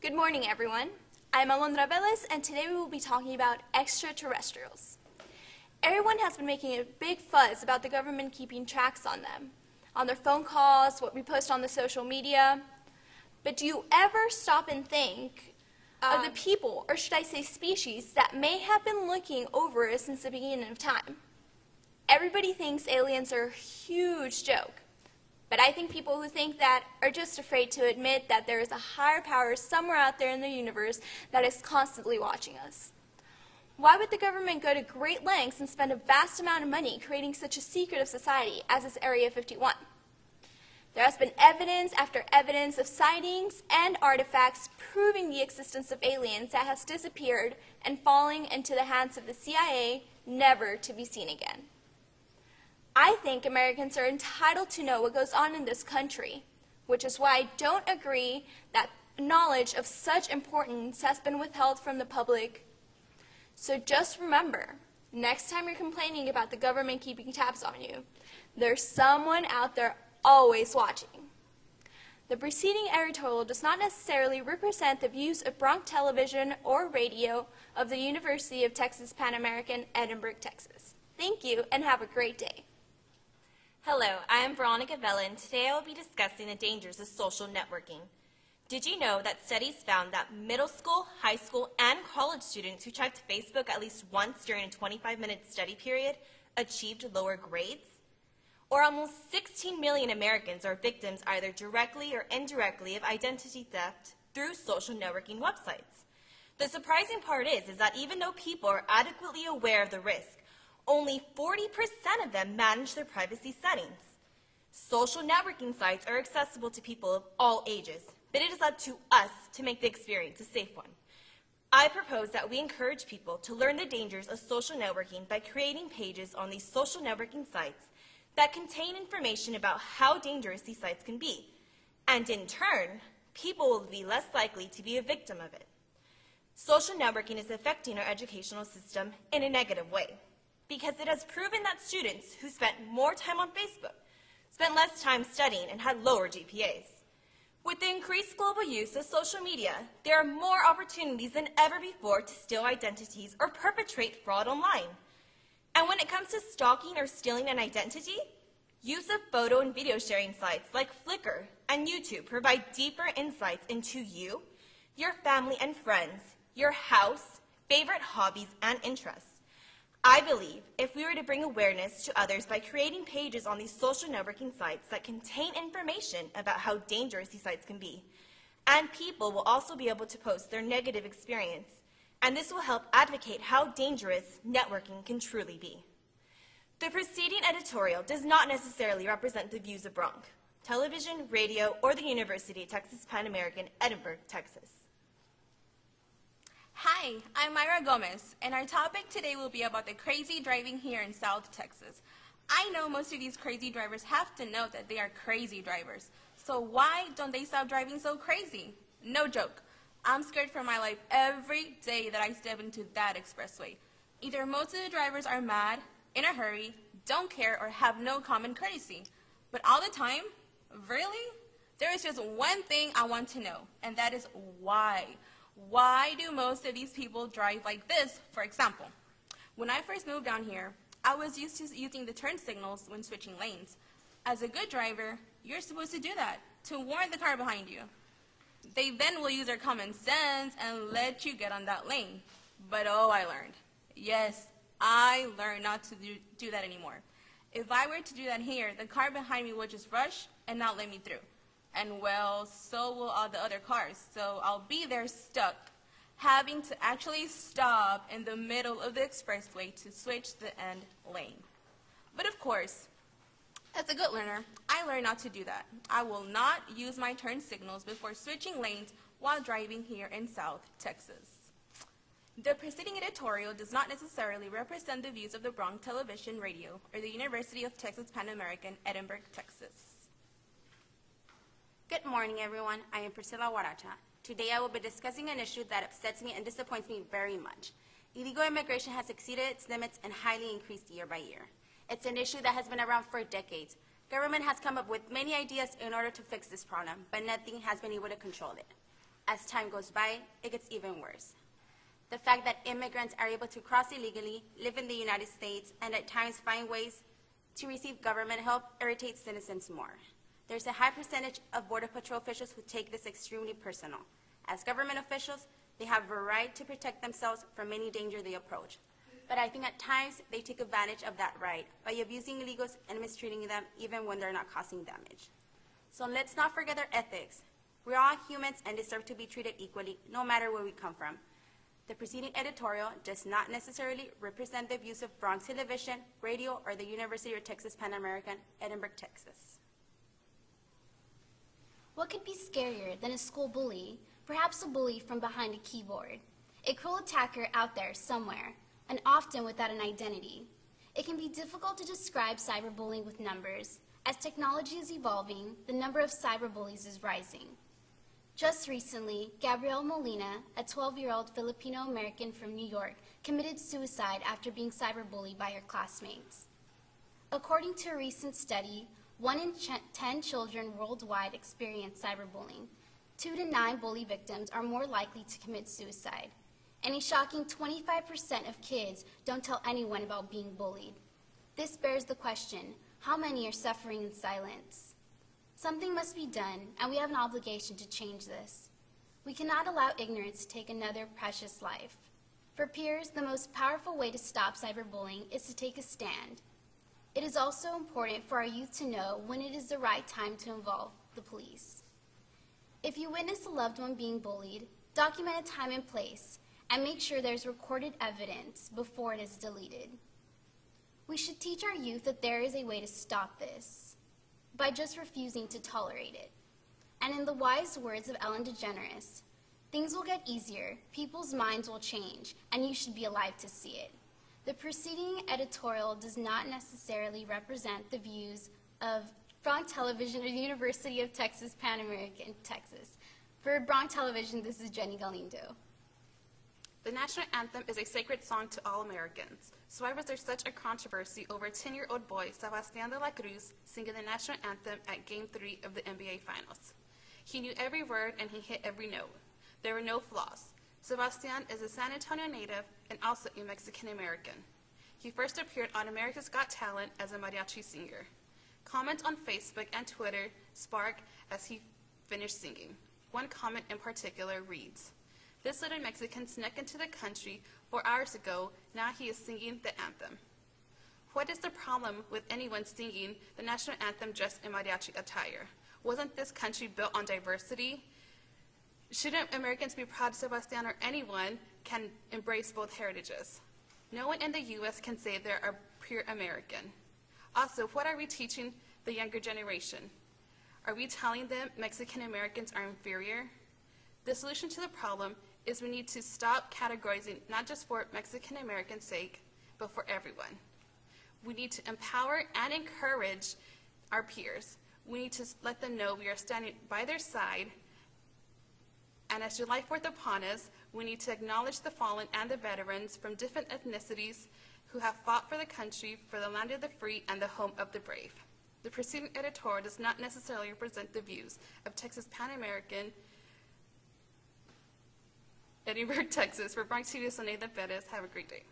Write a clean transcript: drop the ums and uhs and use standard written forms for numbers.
Good morning, everyone. I'm Alondra Velez, and today we will be talking about extraterrestrials. Everyone has been making a big fuss about the government keeping tracks on them, on their phone calls, what we post on the social media. But do you ever stop and think of the people, or should I say species, that may have been looking over us since the beginning of time? Everybody thinks aliens are a huge joke. But I think people who think that are just afraid to admit that there is a higher power somewhere out there in the universe that is constantly watching us. Why would the government go to great lengths and spend a vast amount of money creating such a secretive society as is Area 51? There has been evidence after evidence of sightings and artifacts proving the existence of aliens that has disappeared and falling into the hands of the CIA, never to be seen again. I think Americans are entitled to know what goes on in this country, which is why I don't agree that knowledge of such importance has been withheld from the public. So just remember, next time you're complaining about the government keeping tabs on you, there's someone out there always watching. The preceding editorial does not necessarily represent the views of Bronc Television or Radio of the University of Texas Pan American, Edinburgh, Texas. Thank you, and have a great day. Hello, I am Veronica Vella, and today I will be discussing the dangers of social networking. Did you know that studies found that middle school, high school, and college students who checked Facebook at least once during a 25-minute study period achieved lower grades? Or almost 16 million Americans are victims either directly or indirectly of identity theft through social networking websites. The surprising part is that even though people are adequately aware of the risk, only 40% of them manage their privacy settings. Social networking sites are accessible to people of all ages, but it is up to us to make the experience a safe one. I propose that we encourage people to learn the dangers of social networking by creating pages on these social networking sites that contain information about how dangerous these sites can be, and in turn, people will be less likely to be a victim of it. Social networking is affecting our educational system in a negative way, because it has proven that students who spent more time on Facebook spent less time studying and had lower GPAs. With the increased global use of social media, there are more opportunities than ever before to steal identities or perpetrate fraud online. And when it comes to stalking or stealing an identity, use of photo and video sharing sites like Flickr and YouTube provide deeper insights into you, your family and friends, your house, favorite hobbies, and interests. I believe if we were to bring awareness to others by creating pages on these social networking sites that contain information about how dangerous these sites can be, and people will also be able to post their negative experience, and this will help advocate how dangerous networking can truly be. The preceding editorial does not necessarily represent the views of Bronc, Television, Radio, or the University of Texas Pan American, Edinburgh, Texas. Hi, I'm Myra Gomez, and our topic today will be about the crazy driving here in South Texas. I know most of these crazy drivers have to know that they are crazy drivers, so why don't they stop driving so crazy? No joke. I'm scared for my life every day that I step into that expressway. Either most of the drivers are mad, in a hurry, don't care, or have no common courtesy. But all the time? Really? There is just one thing I want to know, and that is why. Why do most of these people drive like this, for example? When I first moved down here, I was used to using the turn signals when switching lanes. As a good driver, you're supposed to do that, to warn the car behind you. They then will use their common sense and let you get on that lane. But oh, I learned. Yes, I learned not to do that anymore. If I were to do that here, the car behind me would just rush and not let me through. And well, so will all the other cars, so I'll be there stuck, having to actually stop in the middle of the expressway to switch the end lane. But of course, as a good learner, I learned not to do that. I will not use my turn signals before switching lanes while driving here in South Texas. The preceding editorial does not necessarily represent the views of the Bronc Television, Radio, or the University of Texas Pan American, Edinburgh, Texas. Good morning, everyone. I am Priscilla Huaracha. Today I will be discussing an issue that upsets me and disappoints me very much. Illegal immigration has exceeded its limits and highly increased year by year. It's an issue that has been around for decades. Government has come up with many ideas in order to fix this problem, but nothing has been able to control it. As time goes by, it gets even worse. The fact that immigrants are able to cross illegally, live in the United States, and at times find ways to receive government help irritates citizens more. There's a high percentage of Border Patrol officials who take this extremely personal. As government officials, they have a right to protect themselves from any danger they approach. But I think at times they take advantage of that right by abusing illegals and mistreating them even when they're not causing damage. So let's not forget our ethics. We're all humans and deserve to be treated equally, no matter where we come from. The preceding editorial does not necessarily represent the views of Bronx Television, Radio, or the University of Texas Pan American, Edinburgh, Texas. What could be scarier than a school bully? Perhaps a bully from behind a keyboard. A cruel attacker out there somewhere, and often without an identity. It can be difficult to describe cyberbullying with numbers. As technology is evolving, the number of cyberbullies is rising. Just recently, Gabrielle Molina, a 12-year-old Filipino-American from New York, committed suicide after being cyberbullied by her classmates. According to a recent study, 1 in 10 children worldwide experience cyberbullying. 2 to 9 bully victims are more likely to commit suicide. And a shocking 25% of kids don't tell anyone about being bullied. This bears the question, how many are suffering in silence? Something must be done, and we have an obligation to change this. We cannot allow ignorance to take another precious life. For peers, the most powerful way to stop cyberbullying is to take a stand. It is also important for our youth to know when it is the right time to involve the police. If you witness a loved one being bullied, document a time and place, and make sure there's recorded evidence before it is deleted. We should teach our youth that there is a way to stop this by just refusing to tolerate it. And in the wise words of Ellen DeGeneres, things will get easier, people's minds will change, and you should be alive to see it. The preceding editorial does not necessarily represent the views of Bronc Television or the University of Texas Pan American, Texas. For Bronc Television, this is Jenny Galindo. The national anthem is a sacred song to all Americans. So why was there such a controversy over a 10-year-old boy, Sebastián de la Cruz, singing the national anthem at Game 3 of the NBA Finals? He knew every word and he hit every note. There were no flaws. Sebastián is a San Antonio native and also a Mexican-American. He first appeared on America's Got Talent as a mariachi singer. Comments on Facebook and Twitter sparked as he finished singing. One comment in particular reads, "This little Mexican snuck into the country 4 hours ago. Now he is singing the anthem." What is the problem with anyone singing the national anthem dressed in mariachi attire? Wasn't this country built on diversity? Shouldn't Americans be proud Sebastián or anyone can embrace both heritages? No one in the U.S. can say they're a pure American. Also, what are we teaching the younger generation? Are we telling them Mexican Americans are inferior? The solution to the problem is we need to stop categorizing not just for Mexican Americans' sake, but for everyone. We need to empower and encourage our peers. We need to let them know we are standing by their side. And as July 4th upon us, we need to acknowledge the fallen and the veterans from different ethnicities who have fought for the country, for the land of the free, and the home of the brave. The preceding editorial does not necessarily represent the views of Texas Pan American, Edinburgh, Texas. For Bronx TV, Nathan Perez. Have a great day.